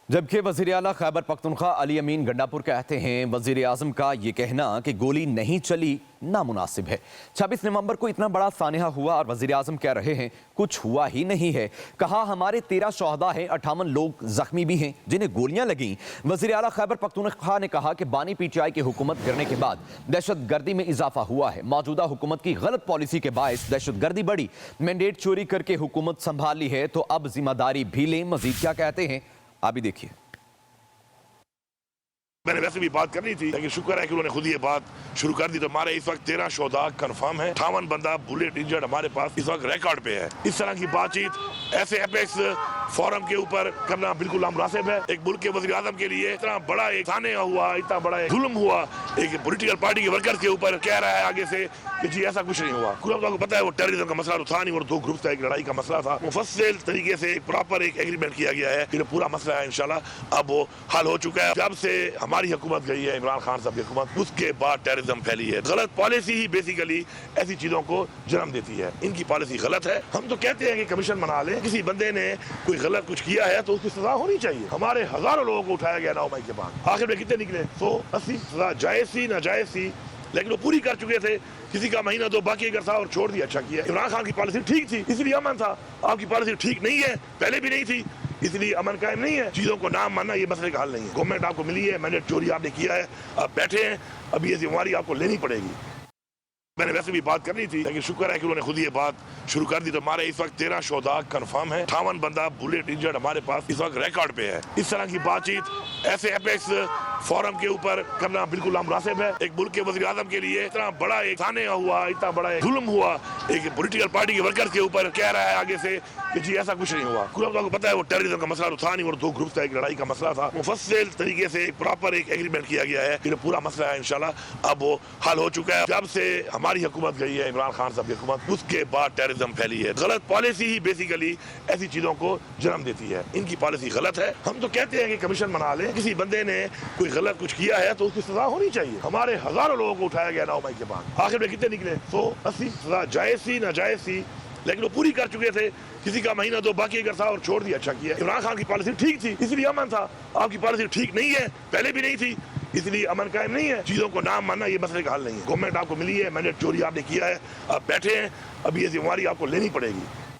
جبکہ وزیر اعلیٰ خیبر پختونخوا علی امین گنڈاپور کہتے ہیں وزیر اعظم کا یہ کہنا کہ گولی نہیں چلی نامناسب ہے۔ 26 نومبر کو اتنا بڑا سانحہ ہوا اور وزیر اعظم کہہ رہے ہیں کچھ ہوا ہی نہیں ہے۔ کہا ہمارے 13 شہداء ہیں، 58 لوگ زخمی بھی ہیں جنہیں گولیاں لگیں۔ وزیر اعلیٰ خیبر پختونخوا نے کہا کہ بانی پی ٹی آئی کی حکومت گرنے کے بعد دہشت گردی میں اضافہ ہوا ہے۔ موجودہ حکومت کی غلط پالیسی کے باعث دہشت گردی بڑھی، مینڈیٹ چوری کر کے حکومت سنبھال لی ہے تو اب ذمہ داری بھی لیں۔ مزید کیا کہتے ہیں آپ بھی دیکھیے۔ میں نے ویسے بھی بات کرنی تھی لیکن شکر ہے کہ انہوں نے خود یہ بات شروع کر دی۔ تو ہمارے اس وقت 13 شہداء کنفرم ہے، 58 بندہ بلیٹ انجرڈ ہمارے پاس اس وقت ریکارڈ پہ ہے۔ اس طرح کی بات چیت ایسے اپیکس فورم کے اوپر کرنا بالکل نامناسب ہے۔ ایک ملک کے وزیر اعظم کے لیے اتنا بڑا ایک سانحہ ہوا، اتنا بڑا ایک ظلم ہوا، ایک پولیٹیکل پارٹی کے ورکر کے اوپر کہہ رہا ہے آگے سے کہ جی ایسا کچھ نہیں ہوا۔ آپ کو پتا ہے وہ ٹیررزم کا مسئلہ تو تھا نہیں، اور دو گروپ تھا، ایک لڑائی کا مسئلہ تھا۔ مفصل طریقے سے ایک پراپر ایک ایگریمنٹ کیا گیا ہے کہ پورا مسئلہ ہے انشاءاللہ اب وہ حل ہو چکا ہے۔ جب سے ہماری حکومت گئی ہے عمران خان صاحب کی حکومت، اس کے بعد ٹیررزم پھیلی ہے۔ غلط پالیسی ہی بیسیکلی ایسی چیزوں کو جنم دیتی ہے۔ ان کی پالیسی غلط ہے۔ ہم تو کہتے ہیں کہ کمیشن بنا لیں، کسی بندے نے کوئی غلط کچھ کیا ہے تو اس کی سزا ہونی چاہیے۔ ہمارے ہزاروں لوگوں کو اٹھایا گیا 9 مئی کے بعد، آخر میں کتنے نکلے؟ 180۔ سزا جائز تھی ناجائز تھی لیکن وہ پوری کر چکے تھے۔ کسی کا مہینہ دو باقی اگر تھا اور چھوڑ دیا، اچھا کیا۔ عمران خان کی پالیسی ٹھیک تھی اس لیے امن تھا، آپ کی پالیسی ٹھیک نہیں ہے، پہلے بھی نہیں تھی اس لیے امن قائم نہیں ہے۔ چیزوں کو نام ماننا یہ مسئلے کا حل نہیں ہے۔ گورنمنٹ آپ کو ملی ہے، مینڈیٹ چوری آپ نے کیا ہے، آپ بیٹھے ہیں، اب یہ ذمہ داری آپ کو لینی پڑے گی۔ میں نے ویسے بھی بات کرنی تھی لیکن شکر ہے کہ انہوں نے خود یہ بات شروع کر دی۔ تو ہمارے اس وقت 13 شہداء کنفرم ہے، 58 بندہ بلیٹ انجرڈ ہمارے پاس اس وقت ریکارڈ پہ ہے۔ اس طرح کی بات چیت ایسے اپیکس فورم کے اوپر کرنا بالکل نامناسب ہے۔ ایک ملک کے وزیر اعظم کے لیے اتنا بڑا ایک سانحہ ہوا، اتنا بڑا ایک ظلم ہوا، ایک پولیٹیکل پارٹی کے ورکر کے اوپر کہہ رہا ہے آگے سے کہ جی ایسا کچھ نہیں ہوا۔ آپ کو پتا ہے وہ ٹیررزم کا مسئلہ تو تھا نہیں، اور دو گروپ تھا، ایک لڑائی کا مسئلہ تھا۔ مفصل طریقے سے ایک پراپر ایک ایگریمنٹ کیا گیا ہے کہ پورا مسئلہ ہے انشاءاللہ اب وہ حل ہو چکا ہے۔ جب سے ہماری حکومت گئی ہے عمران خان صاحب کی حکومت، اس کے بعد ٹیررزم پھیلی ہے۔ غلط پالیسی ہی بیسیکلی ایسی چیزوں کو جنم دیتی ہے۔ ان کی پالیسی غلط ہے۔ ہم تو کہتے ہیں کہ کمیشن بنا لیں، کسی بندے نے کوئی غلط کچھ کیا ہے تو اس کی سزا ہونی چاہیے۔ ہمارے ہزاروں لوگوں کو اٹھایا گیا 9 مئی کے بعد، آخر میں کتنے نکلے؟ 180۔ سزا جائز تھی ناجائز تھی لیکن وہ پوری کر چکے تھے۔ کسی کا مہینہ دو باقی اگر تھا اور چھوڑ دیا، اچھا کیا۔ عمران خان کی پالیسی ٹھیک تھی اس لیے امن تھا، آپ کی پالیسی ٹھیک نہیں ہے، پہلے بھی نہیں تھی اس لیے امن قائم نہیں ہے۔ چیزوں کو نام ماننا یہ مسئلے کا حل نہیں ہے۔ گورنمنٹ آپ کو ملی ہے، مینڈیٹ چوری آپ نے کیا ہے، آپ بیٹھے ہیں، اب یہ ذمہ داری آپ کو لینی پڑے گی۔